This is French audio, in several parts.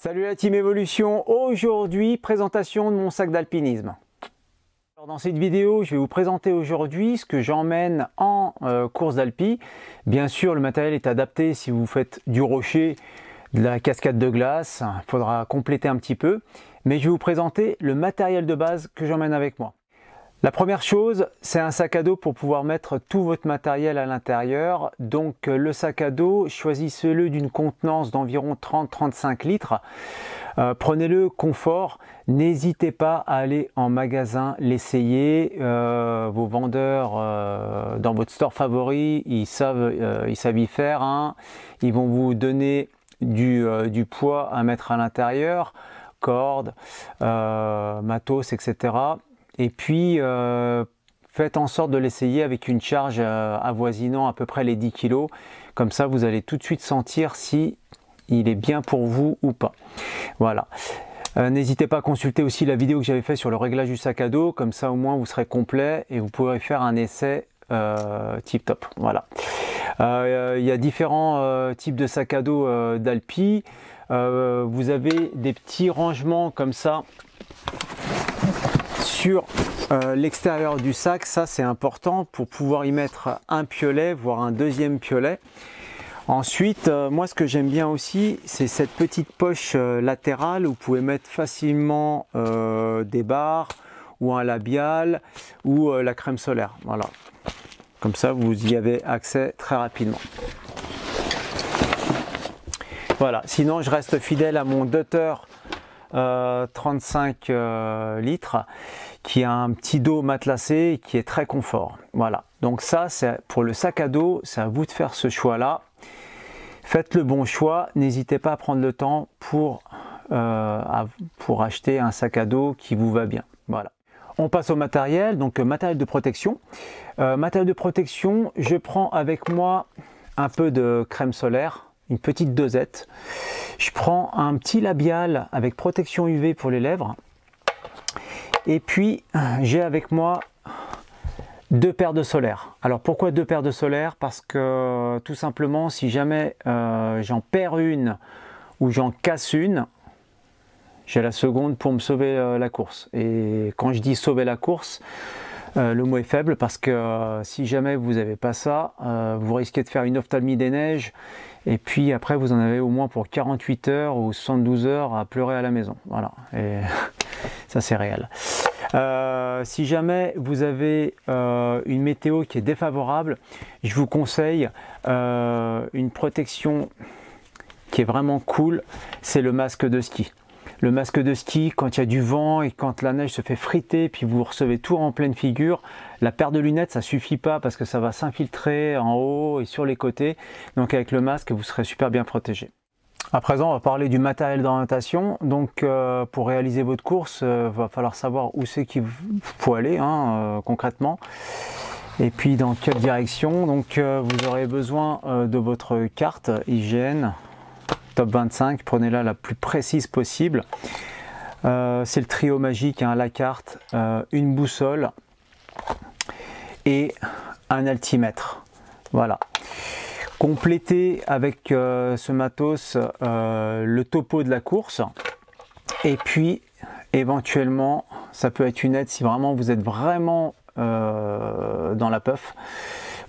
Salut la team Evolution, aujourd'hui présentation de mon sac d'alpinisme. Dans cette vidéo, je vais vous présenter aujourd'hui ce que j'emmène en course d'alpi. Bien sûr, le matériel est adapté si vous faites du rocher, de la cascade de glace, il faudra compléter un petit peu. Mais je vais vous présenter le matériel de base que j'emmène avec moi. La première chose, c'est un sac à dos pour pouvoir mettre tout votre matériel à l'intérieur. Donc le sac à dos, choisissez-le d'une contenance d'environ 30-35 litres. Prenez-le confort, n'hésitez pas à aller en magasin l'essayer. Vos vendeurs dans votre store favori, ils savent y faire. Hein. Ils vont vous donner du poids à mettre à l'intérieur, cordes, matos, etc. Et puis, faites en sorte de l'essayer avec une charge avoisinant à peu près les 10 kg. Comme ça, vous allez tout de suite sentir si il est bien pour vous ou pas. Voilà. N'hésitez pas à consulter aussi la vidéo que j'avais faite sur le réglage du sac à dos. Comme ça, au moins, vous serez complet et vous pourrez faire un essai tip top. Voilà. Il y a différents types de sacs à dos d'Alpi. Vous avez des petits rangements comme ça sur l'extérieur du sac. Ça, c'est important pour pouvoir y mettre un piolet, voire un deuxième piolet. Ensuite, moi, ce que j'aime bien aussi, c'est cette petite poche latérale où vous pouvez mettre facilement des barres ou un labial ou la crème solaire. Voilà. Comme ça, vous y avez accès très rapidement. Voilà. Sinon, je reste fidèle à mon Dutter 35 litres qui a un petit dos matelassé et qui est très confort. Voilà, donc ça c'est pour le sac à dos, c'est à vous de faire ce choix là. Faites le bon choix, n'hésitez pas à prendre le temps pour acheter un sac à dos qui vous va bien. Voilà. On passe au matériel, donc matériel de protection. Matériel de protection, je prends avec moi un peu de crème solaire, une petite dosette. Je prends un petit labial avec protection UV pour les lèvres. Et puis, j'ai avec moi 2 paires de solaires. Alors, pourquoi 2 paires de solaires? Parce que, tout simplement, si jamais j'en perds une ou j'en casse une, j'ai la seconde pour me sauver la course. Et quand je dis sauver la course, le mot est faible parce que si jamais vous n'avez pas ça, vous risquez de faire une ophtalmie des neiges et puis après vous en avez au moins pour 48 heures ou 72 heures à pleurer à la maison. Voilà, et ça c'est réel. Si jamais vous avez une météo qui est défavorable, je vous conseille une protection qui est vraiment cool, c'est le masque de ski. Le masque de ski, quand il y a du vent et quand la neige se fait friter, puis vous recevez tout en pleine figure, la paire de lunettes, ça suffit pas parce que ça va s'infiltrer en haut et sur les côtés. Donc avec le masque, vous serez super bien protégé. À présent, on va parler du matériel d'orientation. Donc pour réaliser votre course, va falloir savoir où c'est qu'il faut aller concrètement. Et puis dans quelle direction. Donc vous aurez besoin de votre carte IGN. Top 25, prenez-la la plus précise possible. C'est le trio magique, hein, la carte, une boussole et un altimètre. Voilà. Complétez avec ce matos le topo de la course et puis éventuellement ça peut être une aide si vraiment vous êtes vraiment dans la puff.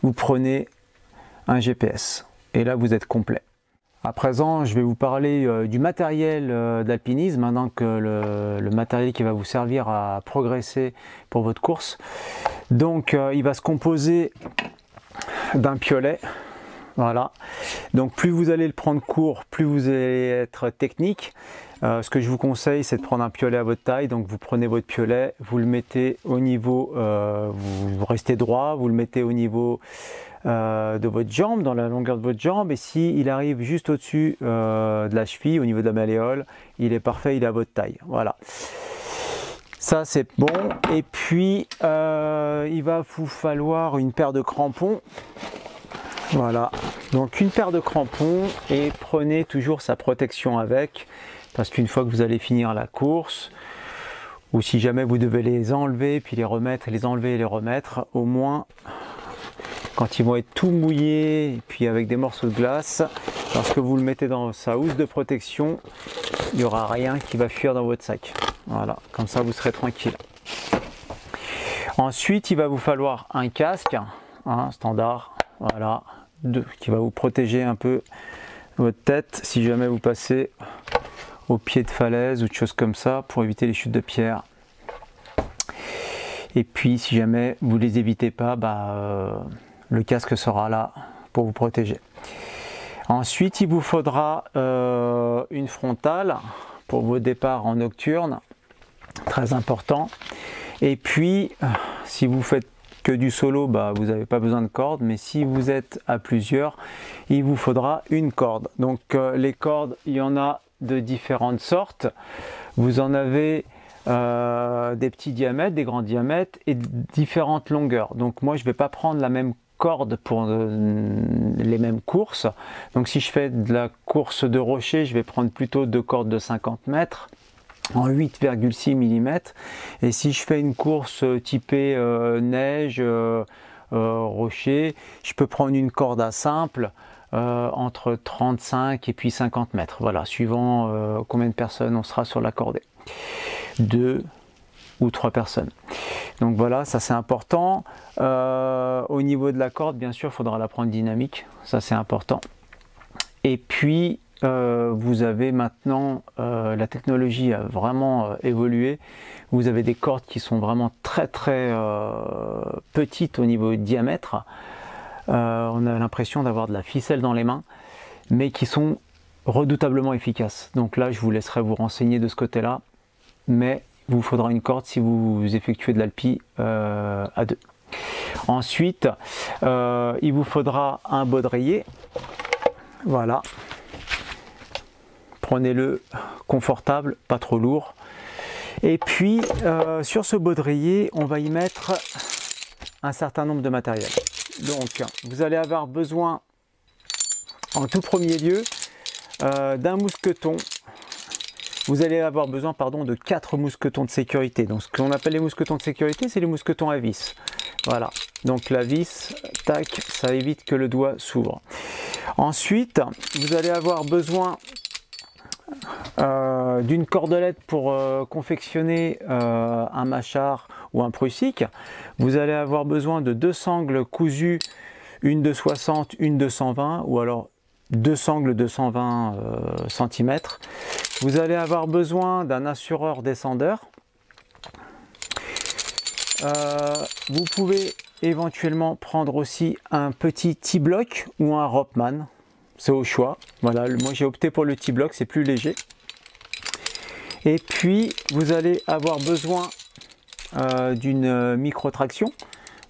Vous prenez un GPS et là vous êtes complet. À présent, je vais vous parler du matériel d'alpinisme, hein, donc le matériel qui va vous servir à progresser pour votre course. Donc, il va se composer d'un piolet. Voilà. Donc, plus vous allez le prendre court, plus vous allez être technique. Ce que je vous conseille, c'est de prendre un piolet à votre taille. Donc, vous prenez votre piolet, vous le mettez au niveau, vous restez droit, vous le mettez au niveau de votre jambe, dans la longueur de votre jambe, et si il arrive juste au-dessus de la cheville, au niveau de la malléole, il est parfait, il est à votre taille. Voilà, ça c'est bon. Et puis il va vous falloir une paire de crampons. Voilà, donc une paire de crampons et prenez toujours sa protection avec, parce qu'une fois que vous allez finir la course, ou si jamais vous devez les enlever puis les remettre, les enlever et les remettre, au moins quand ils vont être tout mouillés et puis avec des morceaux de glace, lorsque vous le mettez dans sa housse de protection, il n'y aura rien qui va fuir dans votre sac. Voilà, comme ça vous serez tranquille. Ensuite, il va vous falloir un casque, standard, voilà, qui va vous protéger un peu votre tête si jamais vous passez au pied de falaise ou de choses comme ça pour éviter les chutes de pierre. Et puis si jamais vous les évitez pas, le casque sera là pour vous protéger. Ensuite, il vous faudra une frontale pour vos départs en nocturne, très important. Et puis, si vous faites que du solo, vous n'avez pas besoin de corde, mais si vous êtes à plusieurs, il vous faudra une corde. Donc les cordes, il y en a de différentes sortes. Vous en avez des petits diamètres, des grands diamètres et différentes longueurs. Donc moi, je ne vais pas prendre la même corde pour les mêmes courses. Donc si je fais de la course de rocher, je vais prendre plutôt deux cordes de 50 mètres en 8,6 mm. Et si je fais une course typée neige, rocher, je peux prendre une corde à simple entre 35 et puis 50 mètres. Voilà, suivant combien de personnes on sera sur la cordée. 2 ou 3 personnes. Donc voilà, ça c'est important. Au niveau de la corde, bien sûr, il faudra la prendre dynamique, ça c'est important. Et puis vous avez maintenant, la technologie a vraiment évolué. Vous avez des cordes qui sont vraiment très petites au niveau du diamètre. On a l'impression d'avoir de la ficelle dans les mains, mais qui sont redoutablement efficaces. Donc là, je vous laisserai vous renseigner de ce côté-là, mais il vous faudra une corde si vous effectuez de l'alpi à deux. Ensuite, il vous faudra un baudrier. Voilà. Prenez-le confortable, pas trop lourd. Et puis, sur ce baudrier, on va y mettre un certain nombre de matériel. Donc, vous allez avoir besoin, en tout premier lieu, d'un mousqueton. Vous allez avoir besoin, de 4 mousquetons de sécurité. Donc, ce qu'on appelle les mousquetons de sécurité, c'est les mousquetons à vis. Voilà. Donc, la vis, tac, ça évite que le doigt s'ouvre. Ensuite, vous allez avoir besoin d'une cordelette pour confectionner un mâchard ou un prussique. Vous allez avoir besoin de 2 sangles cousues, une de 60, une de 120, ou alors 2 sangles de 120 cm. Vous allez avoir besoin d'un assureur descendeur. Vous pouvez éventuellement prendre aussi un petit T-block ou un Ropeman. C'est au choix. Voilà, moi j'ai opté pour le T-block, c'est plus léger. Et puis vous allez avoir besoin d'une micro-traction.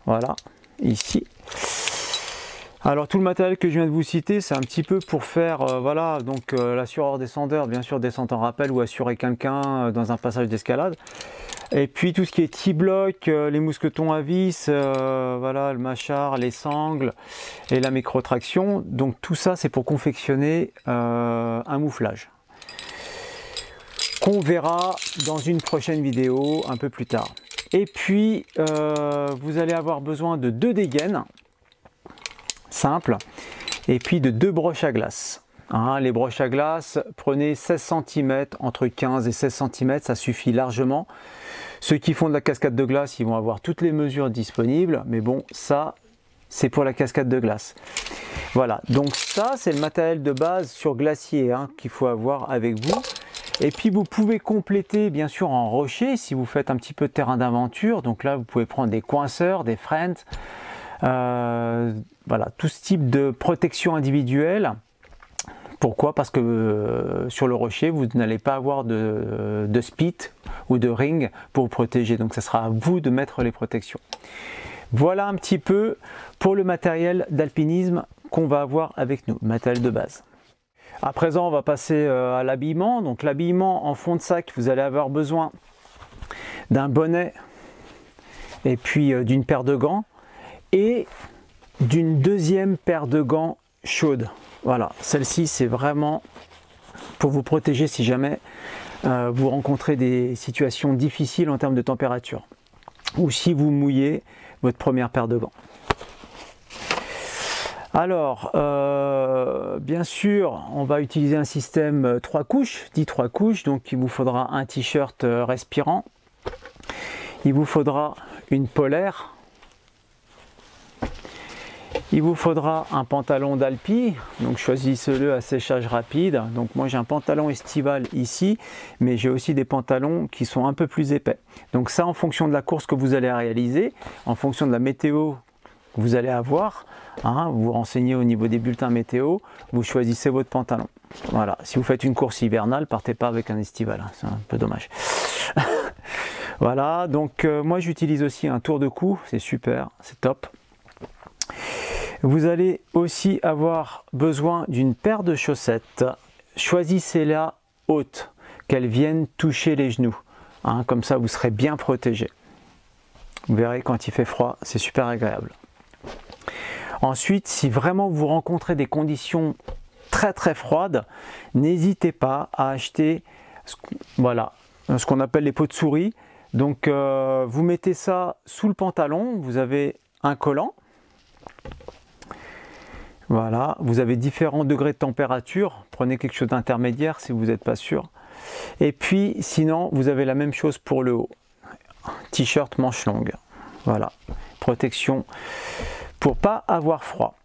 Voilà, ici. Alors tout le matériel que je viens de vous citer, c'est un petit peu pour faire, voilà, donc l'assureur descendeur, bien sûr descente en rappel ou assurer quelqu'un dans un passage d'escalade. Et puis tout ce qui est T-block, les mousquetons à vis, voilà, le mâchard, les sangles et la micro-traction. Donc tout ça c'est pour confectionner un mouflage qu'on verra dans une prochaine vidéo un peu plus tard. Et puis vous allez avoir besoin de 2 dégaines simples et puis de 2 broches à glace. Les broches à glace, prenez 16 cm, entre 15 et 16 cm, ça suffit largement. Ceux qui font de la cascade de glace, ils vont avoir toutes les mesures disponibles, mais bon, ça, c'est pour la cascade de glace. Voilà, donc ça, c'est le matériel de base sur glacier qu'il faut avoir avec vous. Et puis, vous pouvez compléter, bien sûr, en rocher, si vous faites un petit peu de terrain d'aventure. Donc là, vous pouvez prendre des coinceurs, des friends, voilà, tout ce type de protection individuelle. Pourquoi? Parce que sur le rocher, vous n'allez pas avoir de spit ou de ring pour vous protéger. Donc, ça sera à vous de mettre les protections. Voilà un petit peu pour le matériel d'alpinisme qu'on va avoir avec nous, matériel de base. À présent, on va passer à l'habillement. Donc, l'habillement en fond de sac, vous allez avoir besoin d'un bonnet et puis d'une paire de gants et d'une deuxième paire de gants chaude. Voilà, celle-ci c'est vraiment pour vous protéger si jamais vous rencontrez des situations difficiles en termes de température ou si vous mouillez votre première paire de gants. Alors, bien sûr, on va utiliser un système 3 couches, dit 3 couches, donc il vous faudra un t-shirt respirant, il vous faudra une polaire, il vous faudra un pantalon d'alpi, donc choisissez-le à séchage rapide. Donc moi j'ai un pantalon estival ici, mais j'ai aussi des pantalons qui sont un peu plus épais. Donc ça, en fonction de la course que vous allez réaliser, en fonction de la météo que vous allez avoir, hein, vous vous renseignez au niveau des bulletins météo, vous choisissez votre pantalon. Voilà, si vous faites une course hivernale, partez pas avec un estival, hein, c'est un peu dommage. Voilà, donc moi j'utilise aussi un tour de cou, c'est super, c'est top. Vous allez aussi avoir besoin d'une paire de chaussettes. Choisissez-la haute, qu'elles viennent toucher les genoux, hein, comme ça vous serez bien protégé. Vous verrez, quand il fait froid, c'est super agréable. Ensuite, si vraiment vous rencontrez des conditions très très froides, n'hésitez pas à acheter voilà, ce qu'on appelle les peaux de souris. Donc vous mettez ça sous le pantalon, vous avez un collant. Voilà, vous avez différents degrés de température, prenez quelque chose d'intermédiaire si vous n'êtes pas sûr. Et puis sinon, vous avez la même chose pour le haut. T-shirt manche longue. Voilà, protection pour pas avoir froid.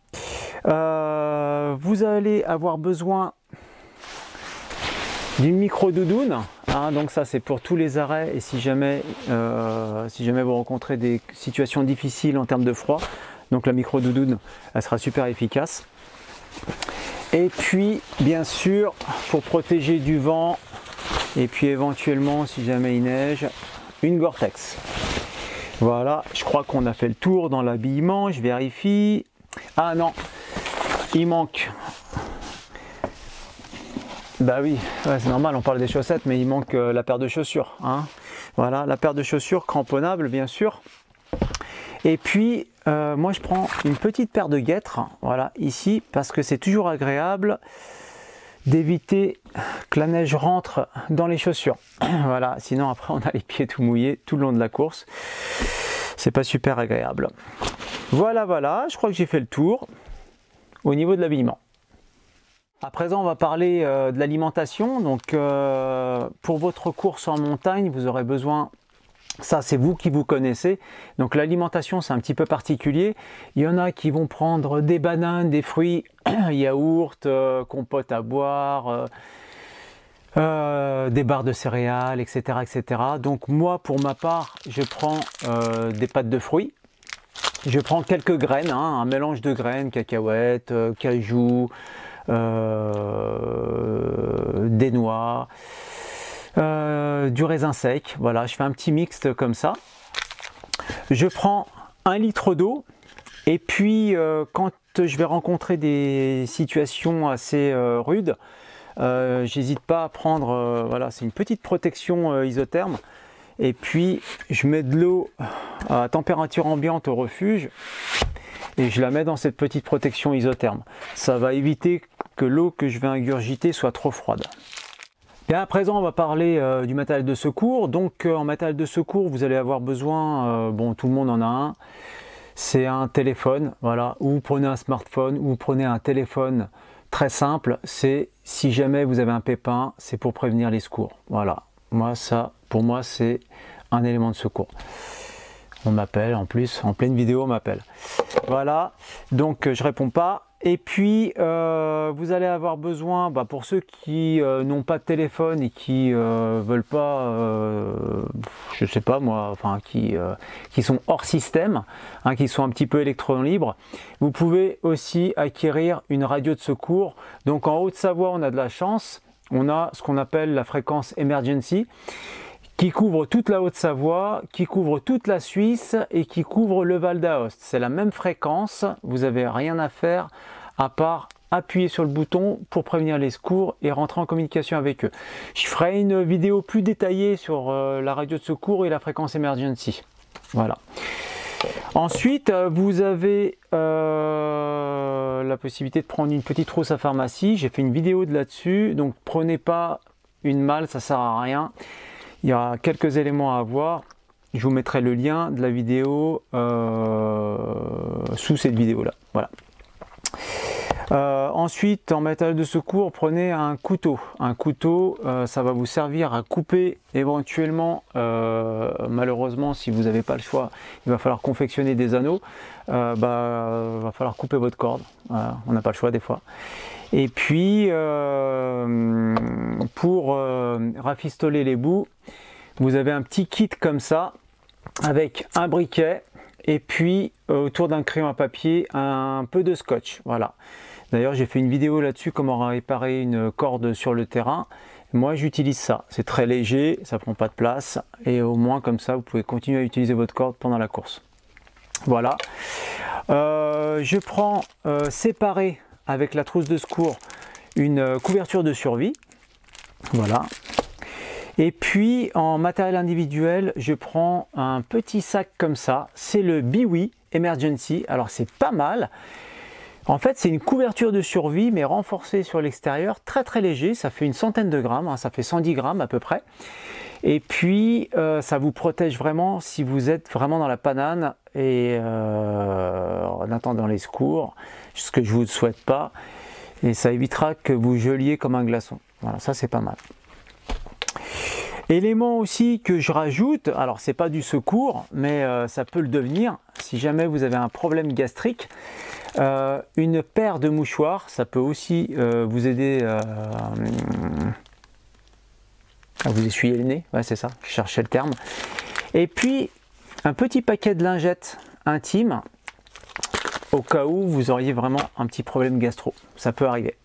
Vous allez avoir besoin d'une micro-doudoune. Hein, donc ça c'est pour tous les arrêts et si jamais vous rencontrez des situations difficiles en termes de froid. Donc la micro-doudoune, elle sera super efficace. Et puis, bien sûr, pour protéger du vent, et puis éventuellement, si jamais il neige, une Gore-Tex. Voilà, je crois qu'on a fait le tour dans l'habillement, je vérifie. Ah non, il manque... Bah oui, ouais, c'est normal, on parle des chaussettes, mais il manque la paire de chaussures. Hein. Voilà, la paire de chaussures cramponnable, bien sûr. Et puis, moi je prends une petite paire de guêtres, voilà, ici, parce que c'est toujours agréable d'éviter que la neige rentre dans les chaussures. Voilà, sinon après on a les pieds tout mouillés tout le long de la course. C'est pas super agréable. Voilà, voilà, je crois que j'ai fait le tour au niveau de l'habillement. À présent, on va parler de l'alimentation. Donc, pour votre course en montagne, vous aurez besoin... Ça, c'est vous qui vous connaissez. Donc l'alimentation, c'est un petit peu particulier. Il y en a qui vont prendre des bananes, des fruits, yaourt, compote à boire, des barres de céréales, etc., etc. Donc moi, pour ma part, je prends des pâtes de fruits. Je prends quelques graines, hein, un mélange de graines, cacahuètes, cajou, des noix. Du raisin sec, voilà, je fais un petit mixte comme ça. Je prends 1 litre d'eau et puis quand je vais rencontrer des situations assez rudes, j'hésite pas à prendre, voilà, c'est une petite protection isotherme et puis je mets de l'eau à température ambiante au refuge et je la mets dans cette petite protection isotherme. Ça va éviter que l'eau que je vais ingurgiter soit trop froide. Et à présent, on va parler du matériel de secours. Donc, en matériel de secours, vous allez avoir besoin, bon, tout le monde en a un, c'est un téléphone, voilà, ou vous prenez un smartphone, ou vous prenez un téléphone très simple. C'est, si jamais vous avez un pépin, c'est pour prévenir les secours. Voilà, moi, ça, pour moi, c'est un élément de secours. On m'appelle, en plus, en pleine vidéo, on m'appelle. Voilà, donc je réponds pas. Et puis, vous allez avoir besoin, pour ceux qui n'ont pas de téléphone et qui veulent pas, je sais pas moi, enfin qui sont hors système, hein, qui sont un petit peu électrons libres, vous pouvez aussi acquérir une radio de secours. Donc en Haute-Savoie, on a de la chance, on a ce qu'on appelle la fréquence emergency, qui couvre toute la Haute-Savoie, qui couvre toute la Suisse et qui couvre le Val d'Aoste. C'est la même fréquence, vous n'avez rien à faire à part appuyer sur le bouton pour prévenir les secours et rentrer en communication avec eux. Je ferai une vidéo plus détaillée sur la radio de secours et la fréquence emergency. Voilà. Ensuite, vous avez la possibilité de prendre une petite trousse à pharmacie. J'ai fait une vidéo de là-dessus, donc prenez pas une malle, ça sert à rien. Il y a quelques éléments à voir. Je vous mettrai le lien de la vidéo sous cette vidéo là. Voilà. Ensuite, en matériel de secours, prenez un couteau. Un couteau, ça va vous servir à couper éventuellement, malheureusement, si vous n'avez pas le choix, il va falloir confectionner des anneaux, va falloir couper votre corde. On n'a pas le choix des fois. Et puis, pour rafistoler les bouts, vous avez un petit kit comme ça, avec un briquet, et puis autour d'un crayon à papier, un peu de scotch. Voilà. D'ailleurs, j'ai fait une vidéo là-dessus, comment réparer une corde sur le terrain. Moi, j'utilise ça. C'est très léger, ça prend pas de place, et au moins comme ça, vous pouvez continuer à utiliser votre corde pendant la course. Voilà. Je prends séparé avec la trousse de secours une couverture de survie. Voilà. Et puis en matériel individuel, je prends un petit sac comme ça. C'est le Biwi Emergency. Alors c'est pas mal. En fait, c'est une couverture de survie, mais renforcée sur l'extérieur, très très léger. Ça fait une centaine de grammes, hein, ça fait 110 grammes à peu près. Et puis, ça vous protège vraiment si vous êtes vraiment dans la panade et en attendant les secours, ce que je ne vous souhaite pas. Et ça évitera que vous geliez comme un glaçon. Voilà, ça c'est pas mal. Élément aussi que je rajoute, alors c'est pas du secours, mais ça peut le devenir, si jamais vous avez un problème gastrique, une paire de mouchoirs, ça peut aussi vous aider à vous essuyer le nez, ouais c'est ça, je cherchais le terme. Et puis un petit paquet de lingettes intimes, au cas où vous auriez vraiment un petit problème gastro, ça peut arriver.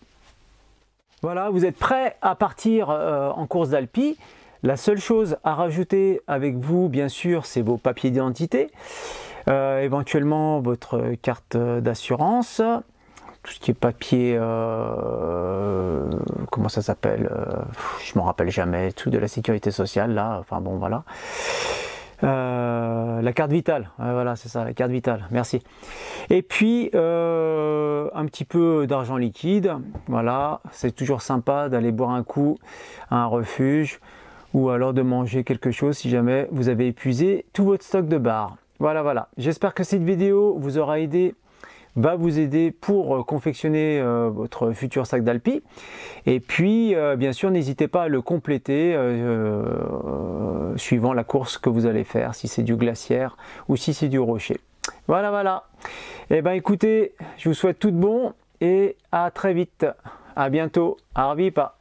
Voilà, vous êtes prêts à partir en course d'Alpi. La seule chose à rajouter avec vous, bien sûr, c'est vos papiers d'identité, éventuellement votre carte d'assurance, tout ce qui est papier, comment ça s'appelle, je m'en rappelle jamais, tout de la sécurité sociale, là, enfin bon, voilà. La carte vitale, voilà, c'est ça, la carte vitale, merci. Et puis, un petit peu d'argent liquide, voilà, c'est toujours sympa d'aller boire un coup à un refuge, ou alors de manger quelque chose si jamais vous avez épuisé tout votre stock de bars. Voilà, voilà. J'espère que cette vidéo vous aura aidé, va vous aider pour confectionner votre futur sac d'Alpi. Et puis, bien sûr, n'hésitez pas à le compléter suivant la course que vous allez faire, si c'est du glaciaire ou si c'est du rocher. Voilà, voilà. Eh bien, écoutez, je vous souhaite tout de bon et à très vite. À bientôt. Arvipa.